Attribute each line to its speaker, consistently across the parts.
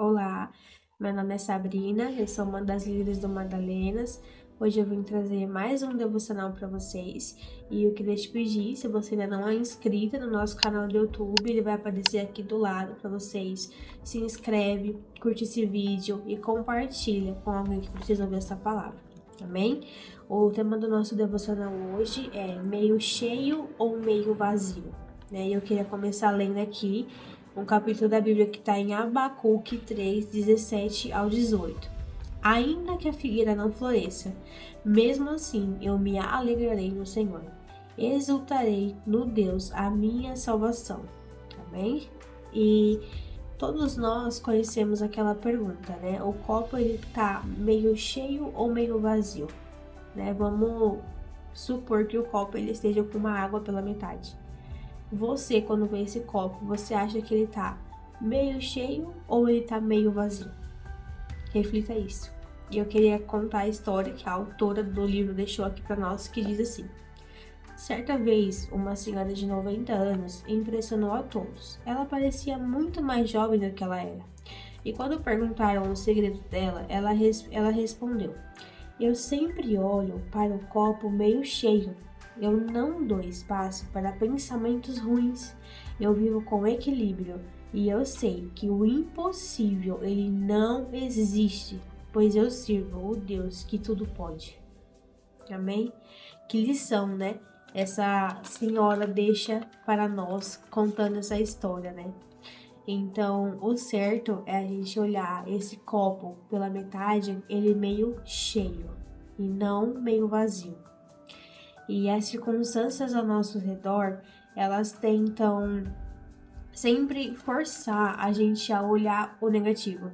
Speaker 1: Olá, meu nome é Sabrina, eu sou uma das líderes do Madalenas. Hoje eu vim trazer mais um devocional para vocês e eu queria te pedir, se você ainda não é inscrita no nosso canal do YouTube, ele vai aparecer aqui do lado para vocês. Se inscreve, curte esse vídeo e compartilha com alguém que precisa ouvir essa palavra, amém? O tema do nosso devocional hoje é meio cheio ou meio vazio, né? E eu queria começar lendo aqui um capítulo da Bíblia que está em Abacuque 3, 17 ao 18. Ainda que a figueira não floresça, mesmo assim eu me alegrarei no Senhor. Exultarei no Deus, a minha salvação. Amém? E todos nós conhecemos aquela pergunta, né? O copo ele tá meio cheio ou meio vazio, né? Vamos supor que o copo ele esteja com uma água pela metade. Você, quando vê esse copo, você acha que ele tá meio cheio ou ele tá meio vazio? Reflita isso. E eu queria contar a história que a autora do livro deixou aqui para nós, que diz assim: certa vez, uma senhora de 90 anos impressionou a todos. Ela parecia muito mais jovem do que ela era. E quando perguntaram o segredo dela, ela respondeu: eu sempre olho para o copo meio cheio. Eu não dou espaço para pensamentos ruins. Eu vivo com equilíbrio e eu sei que o impossível ele não existe, pois eu sirvo o Deus que tudo pode. Amém? Que lição, né? Essa senhora deixa para nós contando essa história, né? Então, o certo é a gente olhar esse copo pela metade, ele meio cheio e não meio vazio. E as circunstâncias ao nosso redor, elas tentam sempre forçar a gente a olhar o negativo,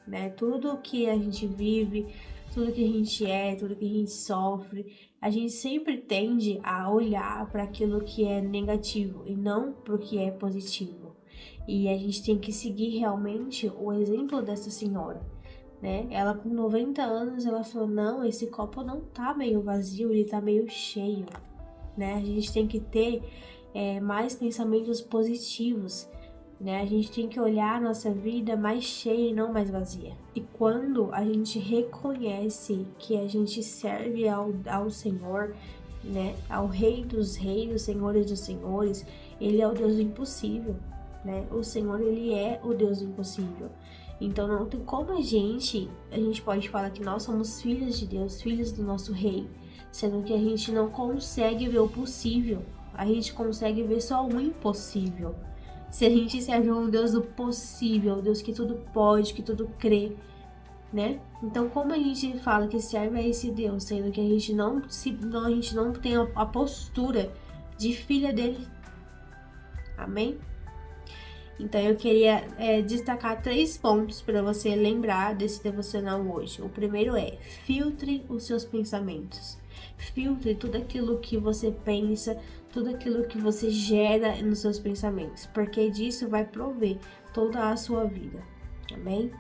Speaker 1: né? Tudo que a gente vive, tudo que a gente é, tudo que a gente sofre, a gente sempre tende a olhar para aquilo que é negativo e não para o que é positivo. E a gente tem que seguir realmente o exemplo dessa senhora, né? Ela com 90 anos, ela falou: não, esse copo não tá meio vazio, ele tá meio cheio, né? A gente tem que ter mais pensamentos positivos, né? A gente tem que olhar a nossa vida mais cheia e não mais vazia. E quando a gente reconhece que a gente serve ao Senhor, né? Ao Rei dos Reis, Senhores dos Senhores, Ele é o Deus do impossível, né? O Senhor, Ele é o Deus do impossível. Então não tem como a gente pode falar que nós somos filhos de Deus, filhos do nosso Rei, sendo que a gente não consegue ver o possível, a gente consegue ver só o impossível. Se a gente serve um Deus do possível, um Deus que tudo pode, que tudo crê, né? Então como a gente fala que serve a esse Deus, sendo que a gente não tem a postura de filha dele? Amém? Então eu queria destacar 3 pontos para você lembrar desse devocional hoje. O primeiro é: filtre os seus pensamentos. Filtre tudo aquilo que você pensa, tudo aquilo que você gera nos seus pensamentos, porque disso vai prover toda a sua vida. Amém?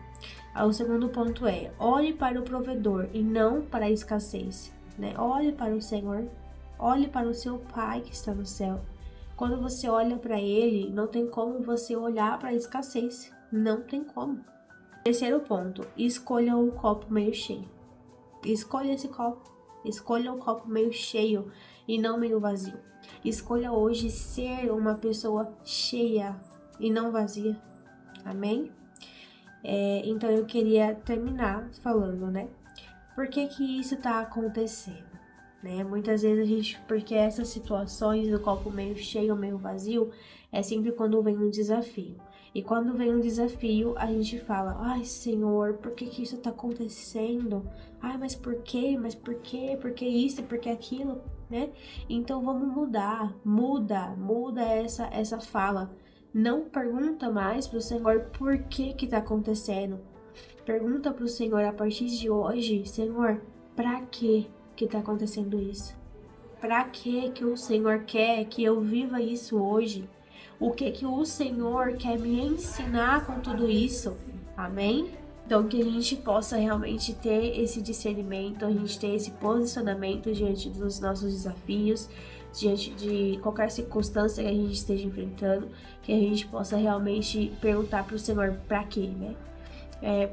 Speaker 1: O segundo ponto é: olhe para o provedor e não para a escassez, né? Olhe para o Senhor, olhe para o seu Pai que está no céu. Quando você olha para ele, não tem como você olhar para a escassez. Não tem como. Terceiro ponto: escolha o copo meio cheio. Escolha esse copo. Escolha o copo meio cheio e não meio vazio. Escolha hoje ser uma pessoa cheia e não vazia. Amém? Então eu queria terminar falando, né? Por que isso está acontecendo? Né? Muitas vezes porque essas situações do copo meio cheio ou meio vazio é sempre quando vem um desafio. E quando vem um desafio, a gente fala: ai, Senhor, por que isso tá acontecendo? Ai, mas por quê? Mas por quê? Por que isso? Por que aquilo? Né? Então vamos mudar. Muda essa fala. Não pergunta mais pro Senhor por que tá acontecendo. Pergunta pro Senhor a partir de hoje: Senhor, pra quê que tá acontecendo isso? Pra que o Senhor quer que eu viva isso hoje? O que o Senhor quer me ensinar com tudo isso? Amém? Então que a gente possa realmente ter esse discernimento, a gente ter esse posicionamento diante dos nossos desafios, diante de qualquer circunstância que a gente esteja enfrentando, que a gente possa realmente perguntar para o Senhor para quê, né?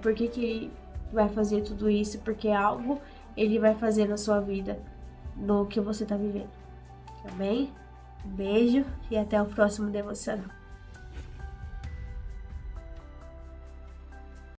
Speaker 1: por que que vai fazer tudo isso, porque algo ele vai fazer na sua vida, no que você tá vivendo. Amém? Um beijo e até o próximo devocional.